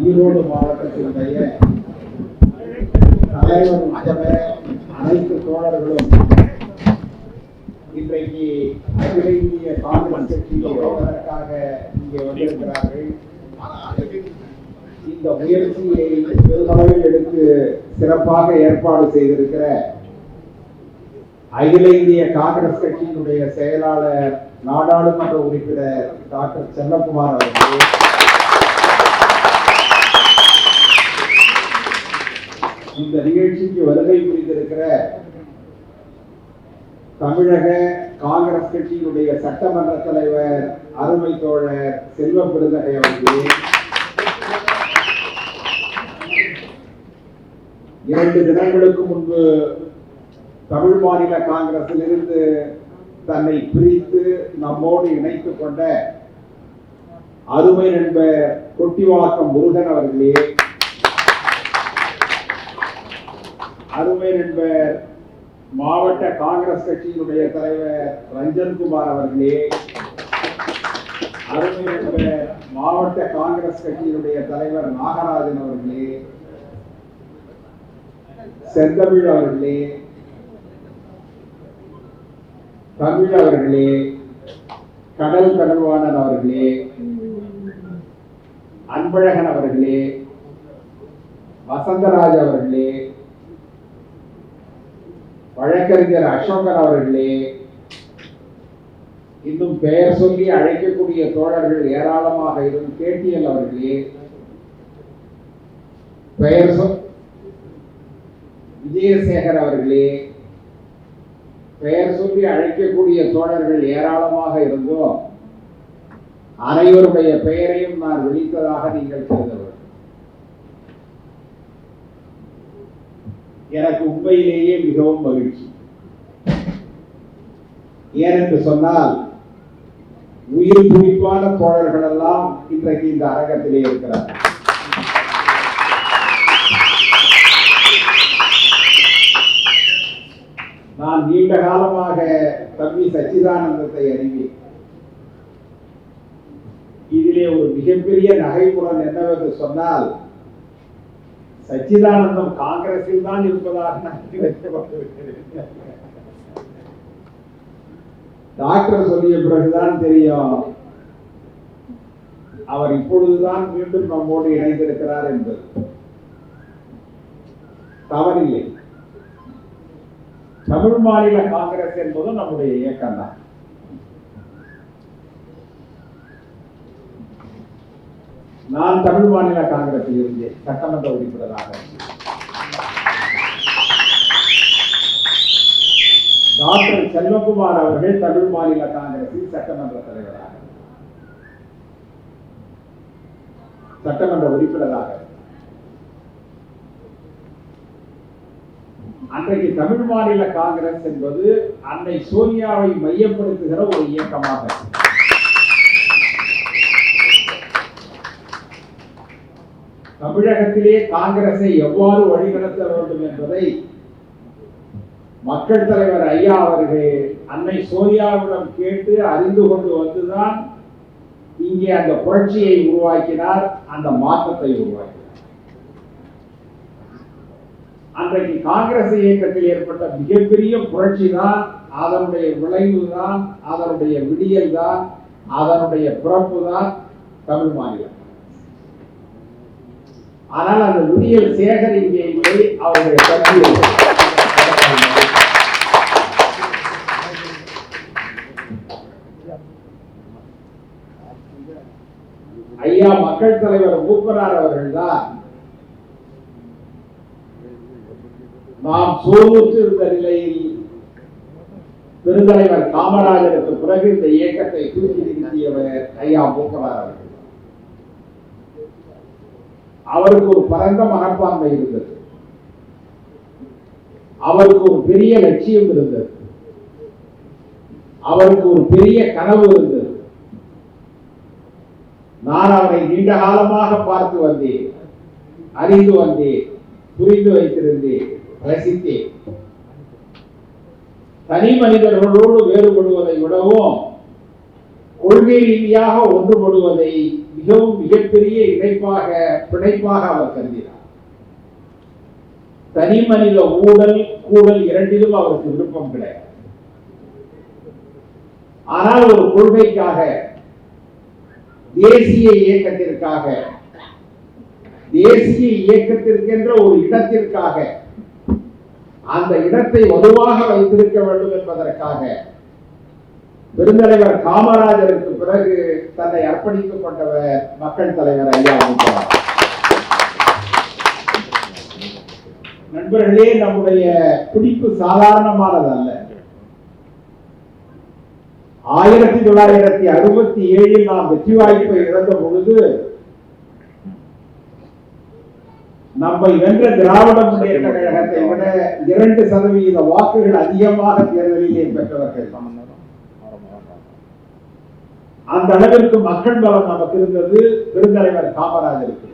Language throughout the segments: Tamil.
ஈரோடு மாவட்டத்தினுடைய தலைவர் உட்பட அனைத்து தோழர்களும் இன்றைக்கு அகில இந்திய காங்கிரஸ் கட்சிக்காக இங்கே வந்திருக்கிறார்கள். இந்த முயற்சியை பெருமளவில் எடுத்து சிறப்பாக ஏற்பாடு செய்திருக்கிற அகில இந்திய காங்கிரஸ் கட்சியினுடைய செயலாளர் நாடாளுமன்ற உறுப்பினர் டாக்டர் செல்லகுமார் அவர்கள், இந்த நிகழ்ச்சிக்கு வருகை புரிந்திருக்கிற தமிழக காங்கிரஸ் கட்சியினுடைய சட்டமன்ற தலைவர் அருமை தோழர் செல்வ பெருந்தகை அவர்களே, 2 தினங்களுக்கு முன்பு தமிழ் மாநில காங்கிரசில் இருந்து தன்னை பிரித்து நம்மோடு இணைத்துக் கொண்ட அருமை நண்பர் கொட்டிவாக்கம் முருகன் அவர்களே, அருமை நண்பர் மாவட்ட காங்கிரஸ் கட்சியினுடைய தலைவர் ரஞ்சன்குமார் அவர்களே, அருமை நண்பர் மாவட்ட காங்கிரஸ் கட்சியினுடைய தலைவர் நாகராஜன் அவர்களே, செந்தமிழ் அவர்களே, தமிழ் அவர்களே, கடல் கடல்வாணன் அவர்களே, அன்பழகன் அவர்களே, வசந்தராஜ் அவர்களே, வழக்கறிஞர் அசோகன் அவர்களே, இன்னும் பெயர் சொல்லி அழைக்கக்கூடிய தோழர்கள் ஏராளமாக இருக்கும் கேடிஎல் அவர்களே, பெயர் விஜயசேகர் அவர்களே, பெயர் சொல்லி அழைக்கக்கூடிய தோழர்கள் ஏராளமாக இருந்தோம். அனைவருடைய பெயரையும் நான் விழித்ததாக நீங்கள் கருதவர். எனக்கு உண்மையிலேயே மிகவும் மகிழ்ச்சி. ஏனென்று சொன்னால் உயிர் குறிப்பான தோழர்கள் எல்லாம் இன்றைக்கு இந்த அரங்கத்திலே இருக்கிறார். நான் நீண்ட காலமாக தம்பி சச்சிதானந்தத்தை அறிவேன். இதிலே ஒரு மிகப்பெரிய நகைப்புடன் என்னவென்று சொன்னால், சச்சிதானந்தம் காங்கிரஸில் தான் இருப்பதாக டாக்டர் சொல்லிய பிறகுதான் தெரியும் அவர் இப்பொழுதுதான் மீண்டும் நம்மோடு இணைந்திருக்கிறார் என்பது. தவறில்லை. தமிழ் மாநில காங்கிரஸ் என்பதும் நம்முடைய இயக்கம் தான். நான் தமிழ் மாநில காங்கிரஸில் இருந்தேன் சட்டமன்ற உறுப்பினராக. டாக்டர் செல்வகுமார் அவர்கள் தமிழ் மாநில காங்கிரஸில் சட்டமன்ற தலைவராக, சட்டமன்ற உறுப்பினராக. அன்றைக்கு தமிழ் மாநில காங்கிரஸ் என்பது அன்னை சோனியாவை மையப்படுத்துகிற ஒரு இயக்கமாக, தமிழகத்திலே காங்கிரஸை எவ்வாறு வழிநடத்த வேண்டும் என்பதை மக்கள் தலைவர் ஐயா அவர்கள் அன்னை சோனியாவிடம் கேட்டு அறிந்து கொண்டு வந்துதான் இங்கே அந்த புரட்சியை உருவாக்கினார், அந்த மாற்றத்தை உருவாக்கினார். அன்றைக்கு காங்கிரஸ் இயக்கத்தில் ஏற்பட்ட மிகப்பெரிய புரட்சி தான், அதனுடைய விளைவு தான், அதனுடைய விடியல் தான், அதனுடைய பிறப்பு தான் தமிழ் மாநிலம். ஆனால் அந்த விடியல் சேகர் இங்கே இல்லை, அவருடைய கட்சி ஐயா மக்கள் தலைவர் மூப்பனார் அவர்கள் தான் நாம் சோர்வுற்று இருந்த நிலையில் பெருந்தலைவர் காமராஜருக்கு பிறகு இந்த இயக்கத்தை தூக்கி நிறுத்தியவர் ஐயா மூப்பனார் அவர்கள். அவருக்கு ஒரு பரந்த மனப்பான்மை இருந்தது, அவருக்கு ஒரு பெரிய லட்சியம் இருந்தது, அவருக்கு ஒரு பெரிய கனவு இருந்தது. நான் அவரை நீண்ட காலமாக பார்த்து வந்தேன், அறிந்து வந்தேன், புரிந்து வைத்திருந்தேன், ரசித்தேன். தனி மனிதர்களோடு வேறுபடுவதை விடவும் கொள்கை ரீதியாக ஒன்றுபடுவதை மிகவும் மிகப்பெரிய இணைப்பாக பிணைப்பாக அவர் கருதினார். தனி மனித ஊழல் கூடல் இரண்டிலும் அவருக்கு விருப்பம் கிடையாது. ஆனால் ஒரு கொள்கைக்காக, தேசிய இயக்கத்திற்காக, தேசிய இயக்கத்திற்கென்ற ஒரு இடத்திற்காக, அந்த இடத்தை வலுவாக வைத்திருக்க வேண்டும் என்பதற்காக பெருந்தலைவர் காமராஜருக்கு பிறகு தன்னை அர்ப்பணித்துக் கொண்டவர் மக்கள் தலைவர் ஐயா. நண்பர்களே, நம்முடைய பிடிப்பு சாதாரணமானதல்ல. 1967 நாம் வெற்றி வாய்ப்பை இழந்த பொழுது நம்மை வென்ற திராவிட முன்னேற்ற கழகத்தை விட 2% வாக்குகள் அதிகமாக தேர்தலிலே பெற்றவர்கள். அந்த அளவிற்கு மக்கள் பலம் நமக்கு இருந்தது, பெருந்தலைவர் காமராஜருக்கு.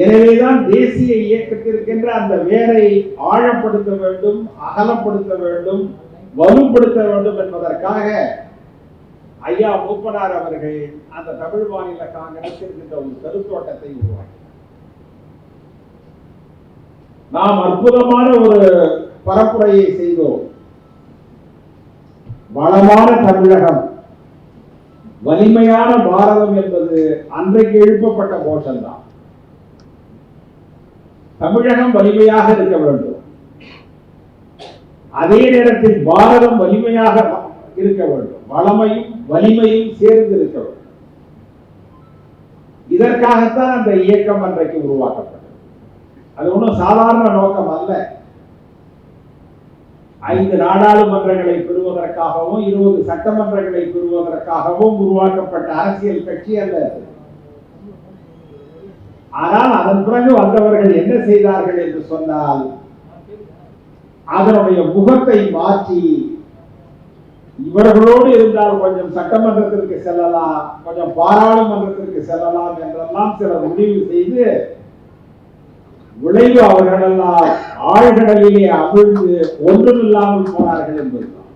எனவேதான் தேசிய இயக்கத்திற்கென்ற அந்த வேரை ஆழப்படுத்த வேண்டும், அகலப்படுத்த வேண்டும், வலுப்படுத்த வேண்டும் என்பதற்காக ஐயா மூப்பனார் அவர்கள் அந்த தமிழ் மாநில காங்கிரஸ் என்கின்ற ஒரு கருத்தோட்டத்தை உருவாக்கி நாம் அற்புதமான ஒரு பரப்புரையை செய்தோம். வளமான தமிழகம், வலிமையான பாரதம் என்பது அன்றைக்கு எழுப்பப்பட்ட கோஷம்தான். தமிழகம் வலிமையாக இருக்க வேண்டும், அதே நேரத்தில் பாரதம் வலிமையாக இருக்க வேண்டும், வளமையும் வலிமையும் சேர்ந்து இருக்க வேண்டும். இதற்காகத்தான் அந்த இயக்கம் அன்றைக்கு உருவாக்கப்பட்டது. அது ஒன்றும் சாதாரண நோக்கம் அல்ல. 5 நாடாளுமன்றங்களை பெறுவதற்காகவும் 20 சட்டமன்றங்களை பெறுவதற்காகவும் உருவாக்கப்பட்ட அரசியல் கட்சி அல்ல. ஆனால் அதன் பிறகு வந்தவர்கள் என்ன செய்தார்கள் என்று சொன்னால், அதனுடைய முகத்தை மாற்றி, இவர்களோடு இருந்தால் கொஞ்சம் சட்டமன்றத்திற்கு செல்லலாம், கொஞ்சம் பாராளுமன்றத்திற்கு செல்லலாம் என்றெல்லாம் சிலர் முடிவு செய்து, விளைவு அவர்களெல்லாம் ஆழ்கடலிலே அமிழ்ந்து ஒன்றுமில்லாமல் போனார்கள் என்பதுதான்.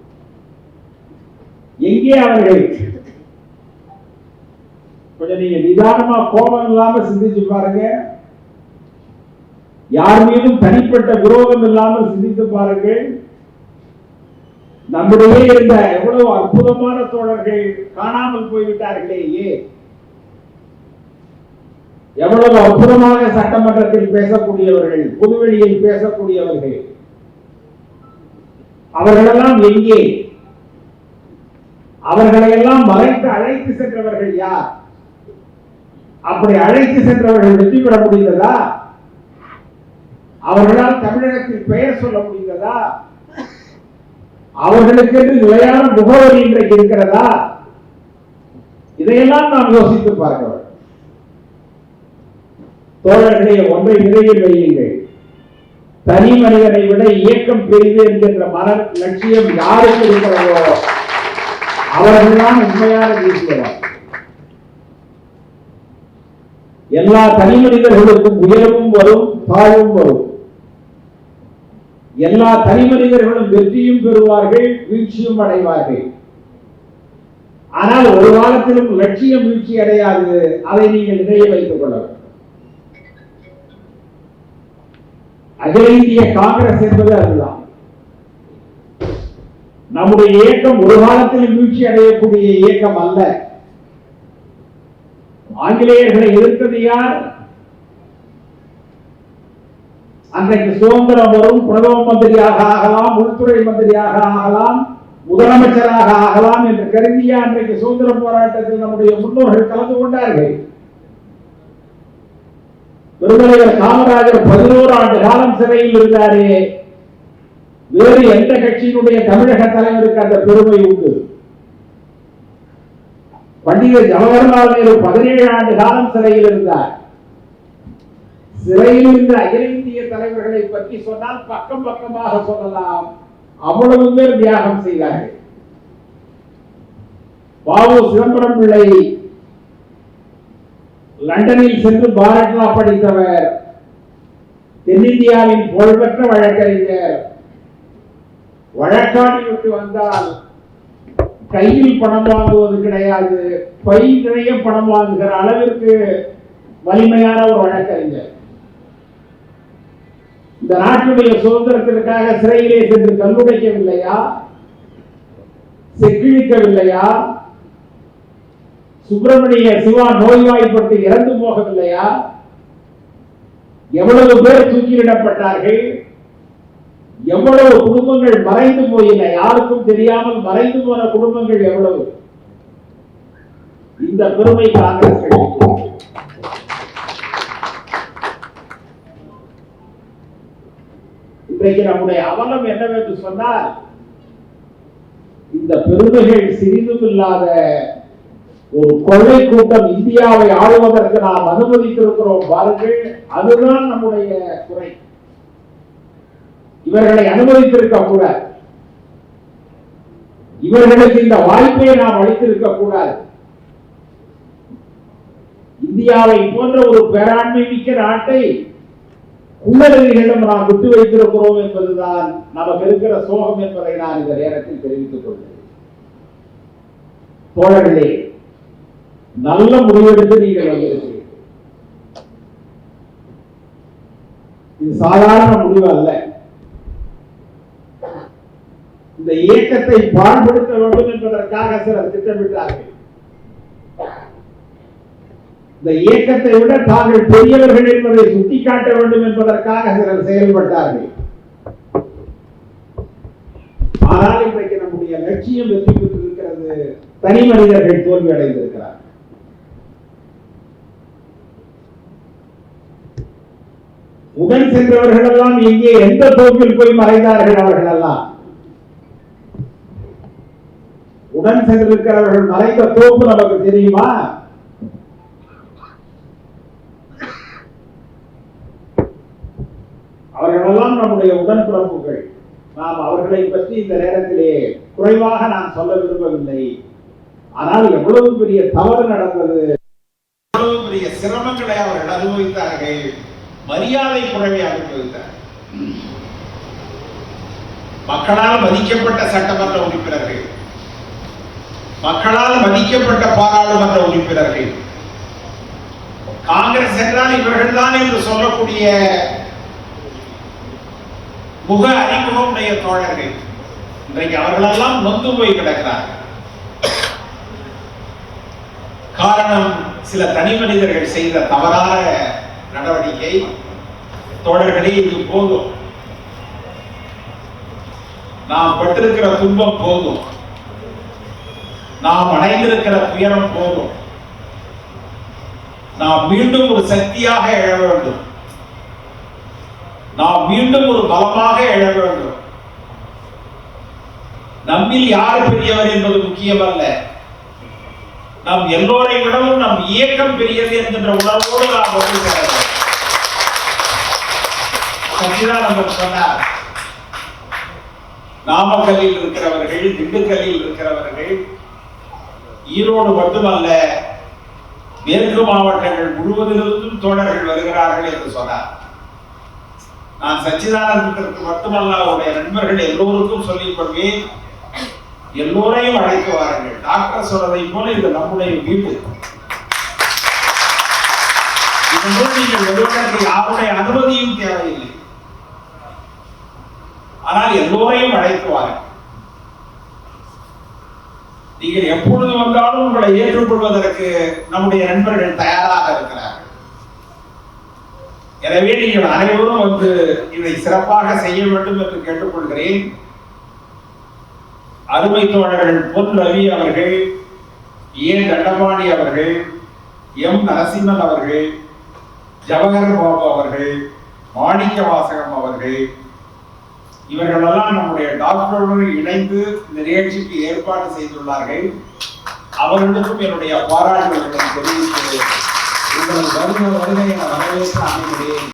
எங்கே அவர்கள் கொஞ்சம் நீங்க நிதானமா கோபம் இல்லாம சிந்திச்சு பாருங்க. யார் மீதும் தனிப்பட்ட விரோதம் இல்லாமல் சிந்தித்து பாருங்கள். நம்முடைய இருந்த எவ்வளவு அற்புதமான தோழர்கள் காணாமல் போய்விட்டார்களே. எவ்வளவு அற்புதமாக சட்டமன்றத்தில் பேசக்கூடியவர்கள், பொதுவெளியில் பேசக்கூடியவர்கள், அவர்களெல்லாம் எங்கே? அவர்களை எல்லாம் மறைத்து அழைத்து சென்றவர்கள் யார்? அப்படி அழைத்து சென்றவர்கள் வெற்றி பெற முடிந்ததா? அவர்களால் தமிழகத்தில் பெயர் சொல்ல முடிந்ததா? அவர்களுக்கு என்று நிலையான முகவரி இன்றைக்கு இருக்கிறதா? இதையெல்லாம் நாம் யோசித்து பார்க்க வேண்டும். தோழர்களே, ஒன்றை நினைவில் வையுங்கள். தனி மனிதனை விட இயக்கம் பெரிது என்கின்ற மன லட்சியம் யாருக்கு இருக்கிறதோ அவர்கள்தான் உண்மையான தேசியவாதி. எல்லா தனி மனிதர்களுக்கும் உயர்வும் வரும், தாழ்வும் வரும். எல்லா தனி மனிதர்களும் வெற்றியும் பெறுவார்கள், வீழ்ச்சியும் அடைவார்கள். ஆனால் ஒரு காலத்திலும் லட்சியம் வீழ்ச்சி அடையாது. அதை நீங்கள் நினைவில் வைத்துக் கொள்ள வேண்டும். அகில இந்திய காங்கிரஸ் என்பது அதுதான். நம்முடைய இயக்கம் ஒரு காலத்தில் வீழ்ச்சி அடையக்கூடிய இயக்கம் அல்ல. ஆங்கிலேயர்களை எதிர்த்தது யார்? அன்றைக்கு சுதந்திரம் வரும், பிரதம மந்திரியாக ஆகலாம், உள்துறை மந்திரியாக ஆகலாம், முதலமைச்சராக ஆகலாம் என்று கருதிய அன்றைக்கு சுதந்திர போராட்டத்தில் நம்முடைய முன்னோர்கள் கலந்து கொண்டார்கள். பெருந்தலைவர் காமராஜர் 11 ஆண்டு காலம் சிறையில் இருந்தாரே. வேறு எந்த கட்சியினுடைய தமிழக தலைவருக்கு அந்த பெருமை உண்டு? பண்டிதர் ஜவஹர்லால் நேரு 17 ஆண்டு காலம் சிறையில் இருந்தார். சிறையில் இருந்த அகில இந்திய தலைவர்களை பற்றி சொன்னால் பக்கம் பக்கமாக சொல்லலாம். அவ்வளவு பேர் தியாகம் செய்தார்கள். பாவு சிதம்பரம் பிள்ளை லண்டனில் சென்று பாரட்லா படித்தவர், தென்னிந்தியாவின் புகழ்பெற்ற வழக்கறிஞர், வழக்காடி விட்டு வந்தால் கையில் பணம் வாங்குவது கிடையாது, பை நிறைய பணம் வாங்குகிற அளவிற்கு வலிமையான ஒரு வழக்கறிஞர். இந்த நாட்டுடைய சுதந்திரத்திற்காக சிறையிலே சென்று கல்லுடைக்கவில்லையா, செக்கிழிக்கவில்லையா, சுப்பிரமணிய சிவா நோய்வாய்ப்பட்டு இறந்து போகவில்லையா, எவ்வளவு பேர் தூக்கிலிடப்பட்டார்கள், எவ்வளவு குடும்பங்கள் மறைந்து போயின, யாருக்கும் தெரியாமல் மறைந்து போன குடும்பங்கள் எவ்வளவு. இந்த பெருமை காங்கிரஸ் இன்றைக்கு நம்முடைய அவலம் என்னவென்று சொன்னால், இந்த பெருமைகள் சிறிதும் இல்லாத ஒரு கொள்ளை கூட்டம் இந்தியாவை ஆளுவதற்கு நாம் அனுமதித்திருக்கிறோம் பாருங்கள். அதுதான் நம்முடைய குறை. இவர்களை அனுமதித்திருக்க கூடாது, இவர்களுக்கு இந்த வாய்ப்பை நாம் அளித்திருக்க கூடாது. இந்தியாவை போன்ற ஒரு பேராண்மை மிக்க நாட்டை குள்ளர்களிடம் நாம் விட்டு வைத்திருக்கிறோம் என்பதுதான் நமக்கு இருக்கிற சோகம் என்பதை நான் இந்த நேரத்தில் தெரிவித்துக் கொள்கிறேன். தோழர்களே, நல்ல முடிவெடுத்து நீங்கள் வந்திருக்கிறீர்கள். இது சாதாரண முடிவு அல்ல. இந்த இயக்கத்தை பாடுபடுத்த வேண்டும் என்பதற்காக சிலர் திட்டமிட்டார்கள். இந்த இயக்கத்தை விட தாங்கள் பெரியவர்கள் என்பதை சுட்டிக்காட்ட வேண்டும் என்பதற்காக சிலர் செயல்பட்டார்கள். ஆனால் இன்றைக்கு நம்முடைய லட்சியம் வெற்றி பெற்றிருக்கிறது. தனி மனிதர்கள் தோல்வி அடைந்திருக்கிறார். உடன் சென்றவர்கள் எல்லாம் எங்கே எந்த தோப்பில் போய் மறைந்தார்கள்? அவர்கள் எல்லாம் உடன் சென்றிருக்கிறவர்கள் மறைந்த தோப்பு நமக்கு தெரியுமா? அவர்களெல்லாம் நம்முடைய உடன்பிறப்புகள். நாம் அவர்களை பற்றி இந்த நேரத்திலே குறைவாக நான் சொல்ல விரும்பவில்லை. ஆனால் எவ்வளவு பெரிய தவறு நடந்தது, எவ்வளவு பெரிய சிரமங்களை அவர்கள் அனுபவித்தார்கள், மரியாதை குறைவை அனுபவித்தார்கள். மக்களால் மதிக்கப்பட்ட சட்டமன்ற உறுப்பினர்கள், மக்களால் மதிக்கப்பட்ட பாராளுமன்ற உறுப்பினர்கள், காங்கிரஸ் என்றால் இவர்கள் தான் என்று சொல்லக்கூடிய முக அறிமுகமுடைய தோழர்கள் இன்றைக்கு அவர்களெல்லாம் நொந்து போய் கிடக்கிறார்கள். காரணம், சில தனி மனிதர்கள் செய்த தவறான நடவடிக்கை. தோழர்களே, இது போதும். நாம் பட்டிருக்கிற துன்பம் போதும், நாம் அடைந்திருக்கிற துயரம் போதும். நாம் மீண்டும் ஒரு சக்தியாக எழ வேண்டும், நாம் மீண்டும் ஒரு பலமாக எழ வேண்டும். நம்மில் யார் பெரியவர் என்பது முக்கியமல்ல, நம் எல்லோரை விடவும் நம் இயக்கம் பெரியது என்கின்ற உணர்வோடு நாம் ஒன்று சேர வேண்டும். சச்சிதானந்தன் சொன்னார், நாமக்கல்லில் இருக்கிறவர்கள், திண்டுக்கல்லில் இருக்கிறவர்கள், ஈரோடு மட்டுமல்ல மேற்கு மாவட்டங்கள் முழுவதிலிருந்தும் தோழர்கள் வருகிறார்கள் என்று சொன்னார். நான் சச்சிதானந்தத்திற்கு மட்டுமல்ல, அவருடைய நண்பர்கள் எல்லோருக்கும் சொல்லிக் கொள்வேன், எல்லோரையும் அழைத்து வாருங்கள். டாக்டர் சொல்றதை போல இது நம்முடைய வீடு. இதனால் நீங்கள் வருவதற்கு யாருடைய அனுமதியும் தேவையில்லை. ஆனால் எல்லோரையும் அழைத்து வாருங்கள். நீங்கள் எப்பொழுது வந்தாலும் உங்களை ஏற்றுக்கொள்வதற்கு நம்முடைய நண்பர்கள் தயாராக இருக்கிறார்கள். எனவே நீங்கள் அனைவரும் வந்து இதை சிறப்பாக செய்ய வேண்டும் என்று கேட்டுக்கொள்கிறேன். அருமை தோழர்கள் பொன் ரவி அவர்கள், ஏ தண்டபாணி அவர்கள், எம் நரசிம்மன் அவர்கள், ஜவஹர் பாபு அவர்கள், மாணிக்க வாசகம் அவர்கள், இவர்களெல்லாம் நம்முடைய டாக்டரோடு இணைந்து இந்த நிகழ்ச்சிக்கு ஏற்பாடு செய்துள்ளார்கள். அவர்களுக்கும் என்னுடைய பாராட்டுகளை தெரிவித்து உங்கள் வருகை வரவேற்று அமைகிறேன்.